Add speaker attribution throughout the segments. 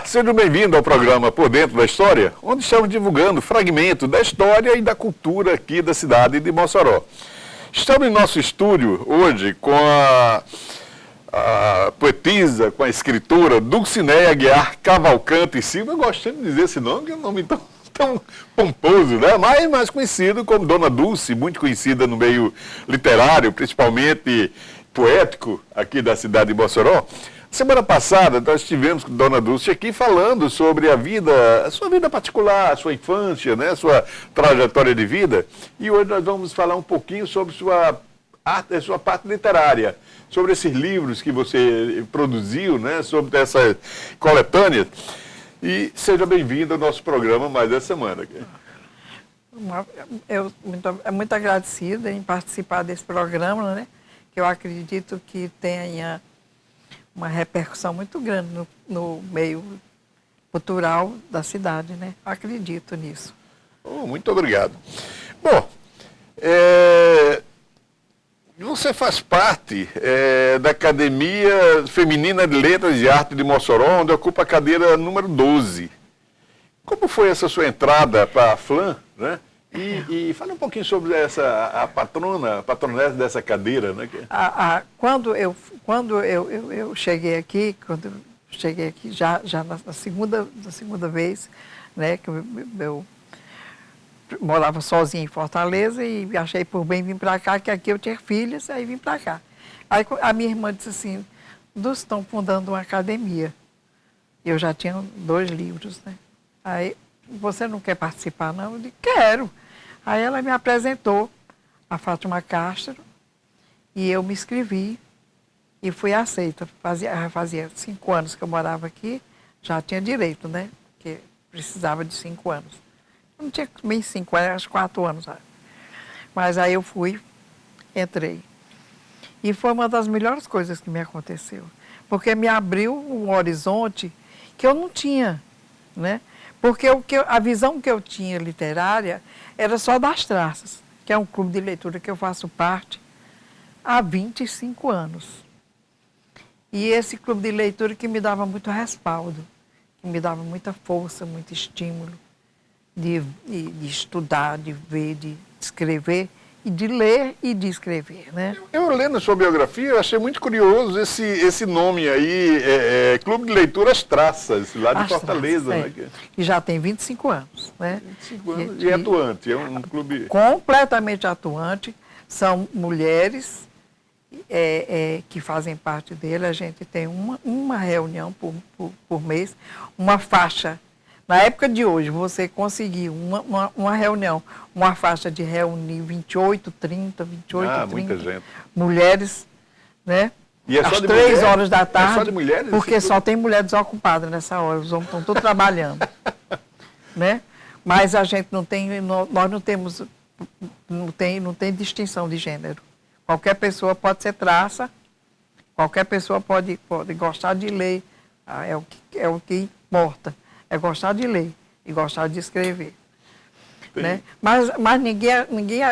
Speaker 1: seja bem-vindo ao programa Por Dentro da História, onde estamos divulgando fragmentos da história e da cultura aqui da cidade de Mossoró. Estamos em nosso estúdio hoje com a poetisa, com a escritora Dulcinéia Aguiar Cavalcante Silva. Eu gosto de dizer esse nome, que é um nome tão pomposo, né? Mas mais conhecido como Dona Dulce, muito conhecida no meio literário, principalmente poético aqui da cidade de Mossoró. Semana passada nós estivemos com Dona Dulce aqui falando sobre a sua vida particular, a sua infância, né, sua trajetória de vida. E hoje nós vamos falar um pouquinho sobre sua parte literária, sobre esses livros que você produziu, né, sobre essas coletâneas. E seja bem-vindo ao nosso programa mais essa semana.
Speaker 2: Eu muito agradecida em participar desse programa, né, que eu acredito que tenha uma repercussão muito grande no meio cultural da cidade, né? Acredito nisso.
Speaker 1: Muito obrigado. Bom, você faz parte da Academia Feminina de Letras e Arte de Mossoró, onde ocupa a cadeira número 12. Como foi essa sua entrada para a FLAM, né? E fala um pouquinho sobre a patronessa dessa cadeira, né?
Speaker 2: Quando eu cheguei aqui, já na segunda vez, né, que eu morava sozinha em Fortaleza e achei por bem vir para cá, que aqui eu tinha filhas, aí vim para cá. Aí a minha irmã disse assim, estão fundando uma academia. Eu já tinha 2 livros, né? Aí, você não quer participar, não? Eu disse, quero. Aí ela me apresentou a Fátima Castro e eu me inscrevi e fui aceita. Fazia 5 anos que eu morava aqui, já tinha direito, né? Porque precisava de 5 anos. Não tinha bem 5 anos, acho 4 anos. Mas aí eu fui, entrei. E foi uma das melhores coisas que me aconteceu. Porque me abriu um horizonte que eu não tinha, né? Porque a visão que eu tinha literária era só das Traças, que é um clube de leitura que eu faço parte há 25 anos. E esse clube de leitura que me dava muito respaldo, que me dava muita força, muito estímulo de estudar, de ver, de escrever, e de ler e de escrever, né?
Speaker 1: Eu lendo a sua biografia, eu achei muito curioso esse nome aí, Clube de Leituras Traças, lá de Fortaleza.
Speaker 2: Traças, né? E já tem 25 anos, né?
Speaker 1: 25 anos. E é atuante, é um clube...
Speaker 2: Completamente atuante, são mulheres que fazem parte dele, a gente tem uma reunião por mês, uma faixa. Na época de hoje, você conseguir uma reunião, uma faixa de reunir 28, 30
Speaker 1: muita gente.
Speaker 2: Mulheres, né?
Speaker 1: E
Speaker 2: às 3 horas da tarde,
Speaker 1: é só de mulheres?
Speaker 2: Porque só tem mulher desocupada nessa hora, os homens estão todos trabalhando. Né? Mas a gente não tem, nós não temos, não tem distinção de gênero. Qualquer pessoa pode ser traça, qualquer pessoa pode gostar de ler, é o que importa. É gostar de ler e gostar de escrever. Né? Mas ninguém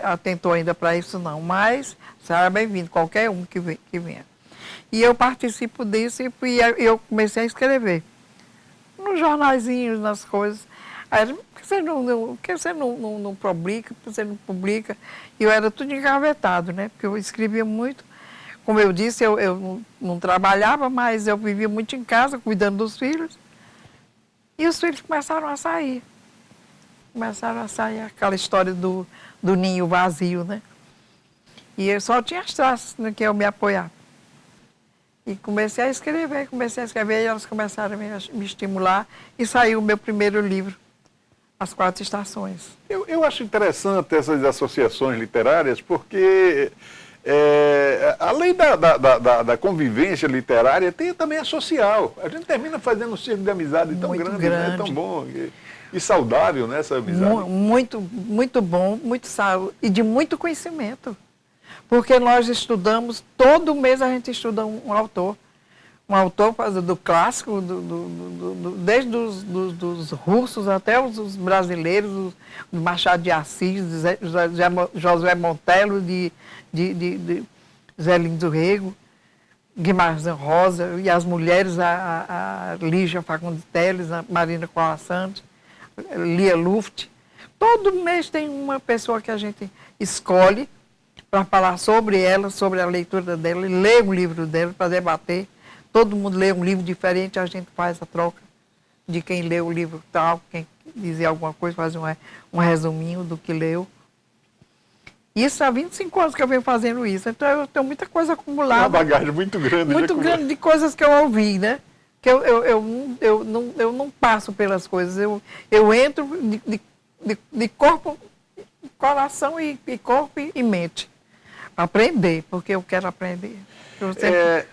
Speaker 2: atentou ainda para isso, não. Mas será bem-vindo, qualquer um que venha. E eu participo disso e eu comecei a escrever. Nos jornaizinhos, nas coisas. Aí, por que você não publica? Por que você não publica? E eu era tudo engavetado, né? Porque eu escrevia muito. Como eu disse, eu não trabalhava, mas eu vivia muito em casa, cuidando dos filhos. E os filhos começaram a sair. Começaram a sair aquela história do ninho vazio, né? E eu só tinha as Traças no que eu me apoiava. E comecei a escrever, e elas começaram a me estimular. E saiu o meu primeiro livro, As 4 Estações.
Speaker 1: Eu acho interessante essas associações literárias, porque... além da convivência literária, tem também a social. A gente termina fazendo um círculo de amizade tão grande, né? Tão bom e saudável, né, essa amizade.
Speaker 2: Muito bom, muito saudável e de muito conhecimento. Porque nós estudamos, todo mês a gente estuda um autor. Um autor do clássico, desde dos russos até os brasileiros, do Machado de Assis, Josué Montelo, de Zé Lins do Rego, Guimarães Rosa, e as mulheres, a Lígia Fagundes Telles, a Marina Colasanti, Lia Luft. Todo mês tem uma pessoa que a gente escolhe para falar sobre ela, sobre a leitura dela, e ler um livro dela para debater. Todo mundo lê um livro diferente, a gente faz a troca de quem leu o livro tal, quem dizer alguma coisa, faz um resuminho do que leu. Isso há 25 anos que eu venho fazendo isso, então eu tenho muita coisa acumulada.
Speaker 1: Uma bagagem muito grande.
Speaker 2: Muito grande de coisas que eu ouvi, né? Que eu não passo pelas coisas, eu entro de corpo, coração e corpo e mente. Aprender, porque eu quero aprender. Eu sempre...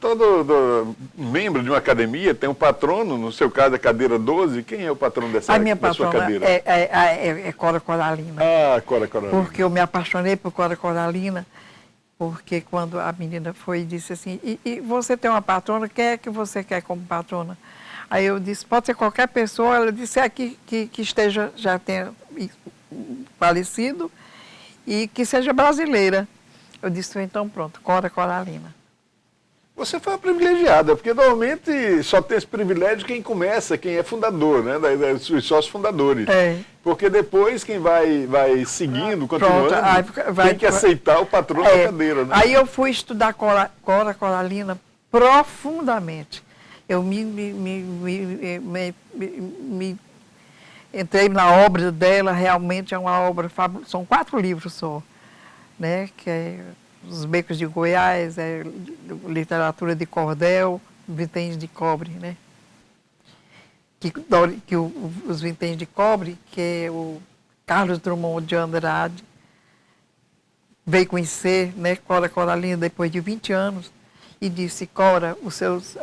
Speaker 1: Todo membro de uma academia tem um patrono, no seu caso a cadeira 12, quem é o patrono da sua cadeira?
Speaker 2: É Cora Coralina.
Speaker 1: Ah, Cora Coralina.
Speaker 2: Porque eu me apaixonei por Cora Coralina, porque quando a menina foi e disse assim, e você tem uma patrona, quem é que você quer como patrona? Aí eu disse, pode ser qualquer pessoa, ela disse, que esteja, já tenha falecido e que seja brasileira. Eu disse, então pronto, Cora Coralina.
Speaker 1: Você foi uma privilegiada, porque normalmente só tem esse privilégio quem começa, quem é fundador, né? Os sócios fundadores.
Speaker 2: É.
Speaker 1: Porque depois quem vai seguindo, continuando, tem que aceitar o patrão da cadeira, né?
Speaker 2: Aí eu fui estudar Cora Coralina profundamente. Eu me entrei na obra dela, realmente é uma obra fabulosa. São 4 livros só, né? Que é Os Becos de Goiás, Literatura de Cordel, Vinténs de Cobre, né? Os Vinténs de Cobre, que é o Carlos Drummond de Andrade, veio conhecer, né, Cora Coralina depois de 20 anos e disse, Cora, os seus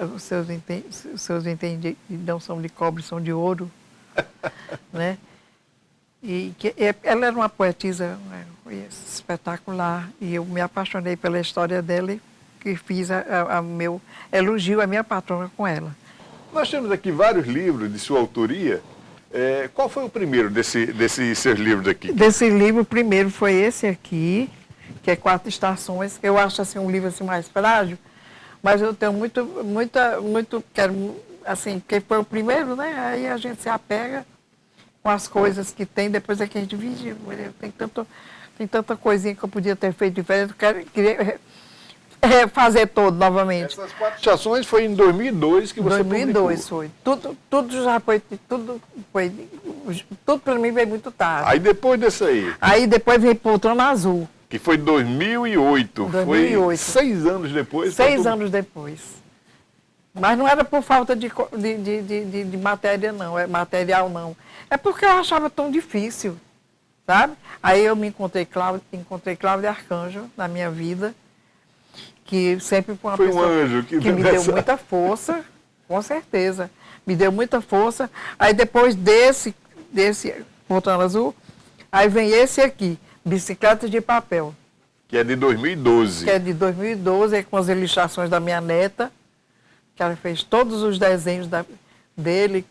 Speaker 2: vinténs não são de cobre, são de ouro, né? E ela era uma poetisa espetacular e eu me apaixonei pela história dela e que fiz meu elogio à minha patrona com ela.
Speaker 1: Nós temos aqui vários livros de sua autoria. Qual foi o primeiro desses seus livros aqui?
Speaker 2: Desse livro, o primeiro foi esse aqui, que é 4 Estações. Eu acho assim, um livro assim, mais frágil, mas eu tenho quero, assim, porque foi o primeiro, né? Aí a gente se apega com as coisas que tem, depois é que a gente vive. Tem tanta coisinha que eu podia ter feito diferente, eu queria fazer todo novamente.
Speaker 1: Essas 4 estações foi em 2002 que você
Speaker 2: 2002 publicou. Foi. Tudo para mim veio muito tarde.
Speaker 1: Aí depois desse aí?
Speaker 2: Aí depois veio Poltrona Azul.
Speaker 1: Que foi em 2008. Foi 6 anos depois.
Speaker 2: 6 anos depois. Mas não era por falta de matéria, não, material, não. É porque eu achava tão difícil, sabe? Aí eu encontrei Cláudia Arcanjo na minha vida, que sempre foi uma pessoa
Speaker 1: anjo
Speaker 2: que me deu muita força, com certeza. Me deu muita força. Aí depois desse Poltrona Azul, aí vem esse aqui, Bicicleta de Papel.
Speaker 1: Que é de 2012.
Speaker 2: Que é de 2012, é com as ilustrações da minha neta, que ela fez todos os desenhos dele.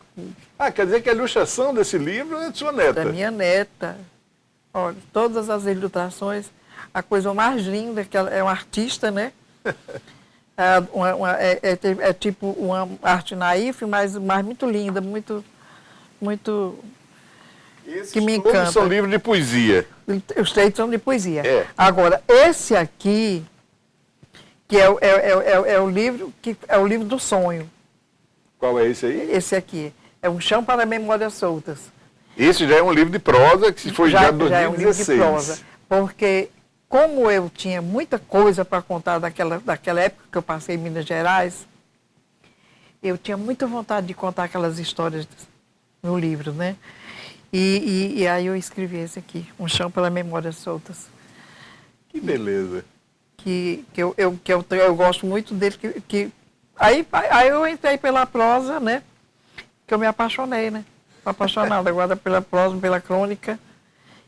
Speaker 1: Quer dizer que a ilustração desse livro é de sua neta? Da
Speaker 2: minha neta. Olha, todas as ilustrações, a coisa mais linda, que ela é uma artista, né? É tipo uma arte naif, mas muito linda, muito
Speaker 1: Esses
Speaker 2: que me encanta.
Speaker 1: São livros de poesia.
Speaker 2: Os 3 são de poesia. Agora, esse aqui, que é o livro do sonho.
Speaker 1: Qual é esse aí?
Speaker 2: Esse aqui. É Um Chão para Memórias Soltas.
Speaker 1: Esse já é um livro de prosa, que foi já em 2016. Já é um livro de prosa,
Speaker 2: porque como eu tinha muita coisa para contar daquela época que eu passei em Minas Gerais, eu tinha muita vontade de contar aquelas histórias no livro, né? E aí eu escrevi esse aqui, Um Chão para Memórias Soltas.
Speaker 1: Que beleza.
Speaker 2: Que eu gosto muito dele. Aí eu entrei pela prosa, né? Que eu me apaixonei, né? Estou apaixonada agora pela prosa, pela crônica.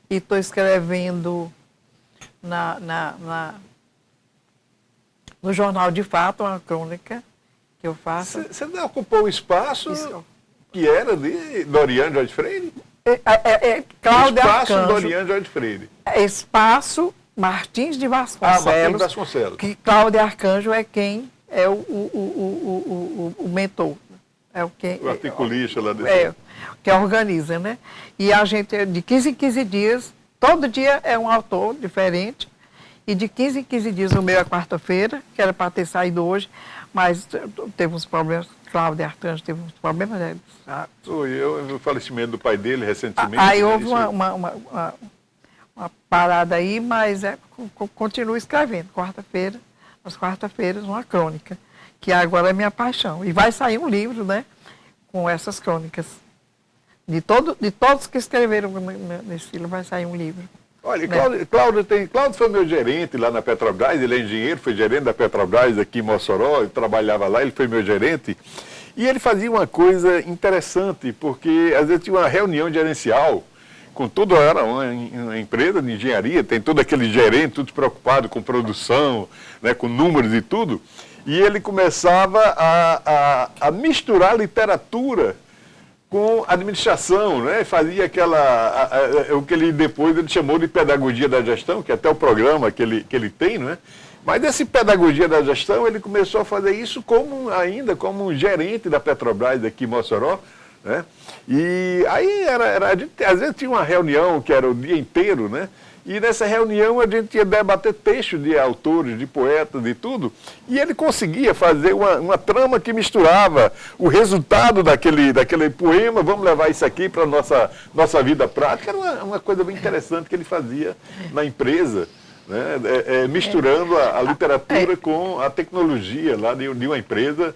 Speaker 2: E estou escrevendo no Jornal de Fato, uma crônica que eu faço.
Speaker 1: Você não ocupou o espaço que era de Doriane Jorge Freire?
Speaker 2: Cláudia
Speaker 1: Espaço
Speaker 2: Arcanjo.
Speaker 1: Doriane Jorge Freire.
Speaker 2: Espaço Martins de
Speaker 1: Martins
Speaker 2: Vasconcelos.
Speaker 1: Vasconcelos.
Speaker 2: Que Cláudio Arcanjo é quem é o mentor. É
Speaker 1: O articulista lá desse.
Speaker 2: Que organiza, né? E a gente, de 15 em 15 dias, todo dia é um autor diferente. E de 15 em 15 dias, o meu é quarta-feira, que era para ter saído hoje, mas teve uns problemas. Cláudio Arcanjo teve uns problemas, né?
Speaker 1: O falecimento do pai dele recentemente.
Speaker 2: Aí houve uma parada aí, mas continuo escrevendo. Quarta-feira, às quarta-feiras, uma crônica, que agora é minha paixão. E vai sair um livro, né? Com essas crônicas. De todos que escreveram nesse livro, vai sair um livro.
Speaker 1: Olha, Cláudio foi meu gerente lá na Petrobras, ele é engenheiro, foi gerente da Petrobras aqui em Mossoró, eu trabalhava lá, ele foi meu gerente. E ele fazia uma coisa interessante, porque às vezes tinha uma reunião gerencial, com tudo, era uma empresa de engenharia, tem todo aquele gerente, tudo preocupado com produção, né, com números e tudo, e ele começava a misturar literatura com administração, né? Fazia o que ele depois ele chamou de pedagogia da gestão, que é até o programa que ele tem, né? Mas esse pedagogia da gestão, ele começou a fazer isso ainda como gerente da Petrobras aqui em Mossoró, né? E aí às vezes tinha uma reunião que era o dia inteiro, né? E nessa reunião a gente ia debater textos de autores, de poetas e tudo, e ele conseguia fazer uma trama que misturava o resultado daquele poema, vamos levar isso aqui para a nossa vida prática. Era uma coisa bem interessante que ele fazia na empresa, né? Misturando a literatura com a tecnologia lá de uma empresa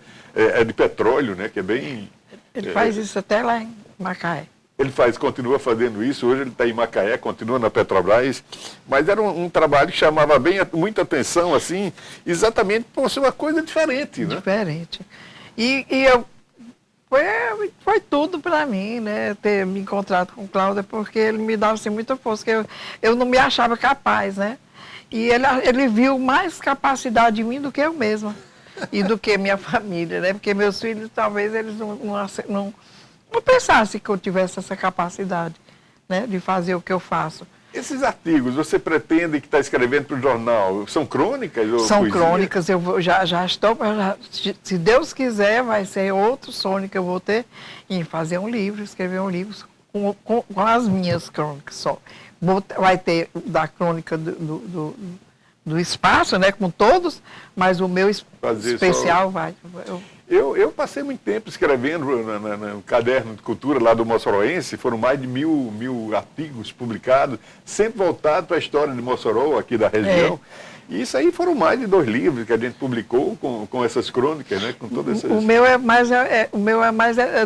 Speaker 1: de petróleo, né? Que é bem...
Speaker 2: Ele faz isso até lá em Macaé.
Speaker 1: Ele continua fazendo isso, hoje ele está em Macaé, continua na Petrobras, mas era um trabalho que chamava muita atenção, assim, exatamente por ser uma coisa diferente, né?
Speaker 2: Diferente. Foi tudo para mim, né, ter me encontrado com o Cláudio, porque ele me dava assim, muita força, porque eu não me achava capaz, né? E ele viu mais capacidade em mim do que eu mesma, e do que minha família, né? Porque meus filhos, talvez, eles não pensasse que eu tivesse essa capacidade, né, de fazer o que eu faço.
Speaker 1: Esses artigos, você pretende que está escrevendo para o jornal, são crônicas? Ou
Speaker 2: são
Speaker 1: poesia?
Speaker 2: Crônicas, eu já estou, se Deus quiser, vai ser outro sonho que eu vou ter em fazer um livro, escrever um livro com as minhas crônicas só. Vai ter da crônica do espaço, né, com todos, mas o meu especial vai...
Speaker 1: Eu passei muito tempo escrevendo no caderno de cultura lá do Mossoroense, foram mais de mil artigos publicados, sempre voltados para a história de Mossoró, aqui da região. E isso aí foram mais de 2 livros que a gente publicou com essas crônicas, né? Com todas essas...
Speaker 2: O meu é mais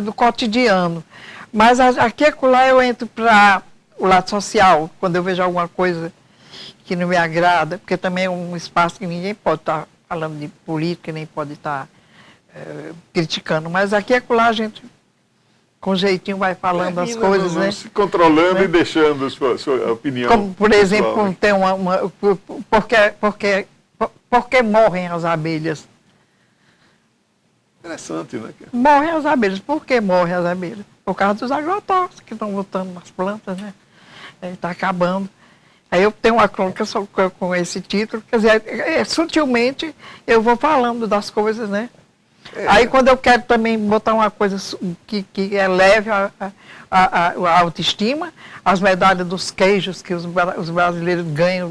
Speaker 2: do cotidiano. Mas aqui e lá eu entro para o lado social, quando eu vejo alguma coisa que não me agrada, porque também é um espaço que ninguém pode estar falando de política, nem pode estar criticando, mas aqui e lá a gente com jeitinho vai falando as coisas, né?
Speaker 1: Se controlando, né? E deixando a sua opinião.
Speaker 2: Como, por exemplo, quando tem por que morrem as abelhas?
Speaker 1: Interessante, né?
Speaker 2: Morrem as abelhas. Por que morrem as abelhas? Por causa dos agrotóxicos que estão botando nas plantas, né? Está acabando. Aí eu tenho uma crônica com esse título, quer dizer, sutilmente eu vou falando das coisas, né? Aí quando eu quero também botar uma coisa que eleve a autoestima, as medalhas dos queijos que os brasileiros ganham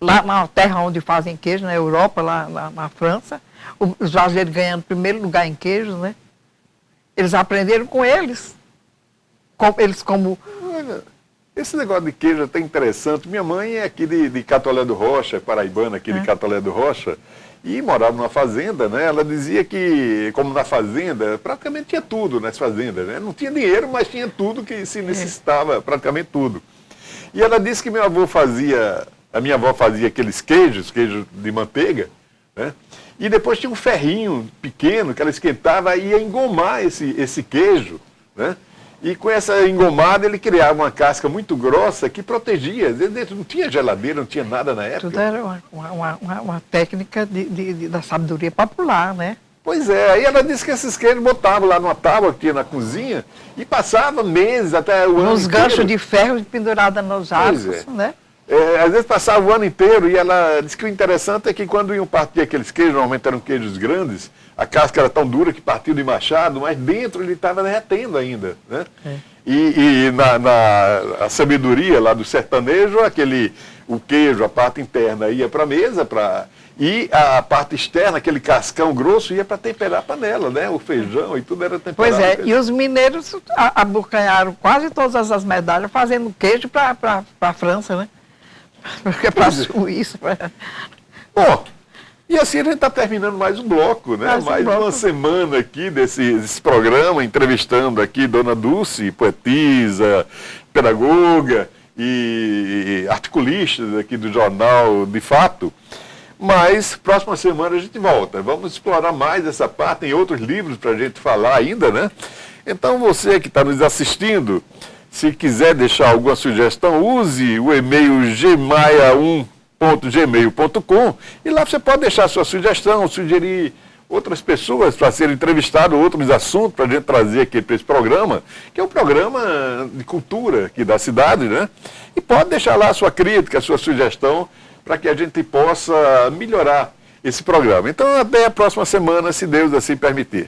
Speaker 2: lá na terra onde fazem queijo, na Europa, lá na França, os brasileiros ganhando primeiro lugar em queijos, né? Eles aprenderam com eles.
Speaker 1: Olha, esse negócio de queijo é até interessante. Minha mãe é aqui de Catolé do Rocha, paraibana aqui de Catolé do Rocha, e morava numa fazenda, né? Ela dizia que, como na fazenda, praticamente tinha tudo nas fazendas, né? Não tinha dinheiro, mas tinha tudo que se necessitava, praticamente tudo. E ela disse que a minha avó fazia aqueles queijos de manteiga, né? E depois tinha um ferrinho pequeno que ela esquentava e ia engomar esse queijo, né? E com essa engomada ele criava uma casca muito grossa que protegia. Não tinha geladeira, não tinha nada na época.
Speaker 2: Tudo era uma técnica da sabedoria popular, né?
Speaker 1: Pois é, aí ela disse que esses queijos botavam lá numa tábua que tinha na cozinha e passava meses até o ano
Speaker 2: Nos
Speaker 1: inteiro.
Speaker 2: ganchos de ferro pendurados nos arcos, né?
Speaker 1: Às vezes passava o ano inteiro e ela disse que o interessante é que quando iam partir aqueles queijos, normalmente eram queijos grandes, a casca era tão dura que partiu de machado, mas dentro ele estava derretendo ainda, né? E a sabedoria lá do sertanejo, o queijo, a parte interna ia para a mesa, e a parte externa, aquele cascão grosso, ia para temperar a panela, né? O feijão e tudo era temperado.
Speaker 2: Pois é, e os mineiros abocanharam quase todas as medalhas fazendo queijo para a França, né? Porque para a Suíça.
Speaker 1: Bom, e assim a gente está terminando mais um bloco, né? Mais uma semana aqui desse programa, entrevistando aqui Dona Dulce, poetisa, pedagoga e articulista aqui do jornal De Fato. Mas, próxima semana a gente volta. Vamos explorar mais essa parte, tem outros livros para a gente falar ainda, né? Então, você que está nos assistindo, se quiser deixar alguma sugestão, use o e-mail gmaia1.gmail.com e lá você pode deixar sua sugestão, sugerir outras pessoas para serem entrevistadas, outros assuntos para a gente trazer aqui para esse programa, que é um programa de cultura aqui da cidade, né? E pode deixar lá a sua crítica, a sua sugestão, para que a gente possa melhorar esse programa. Então, até a próxima semana, se Deus assim permitir.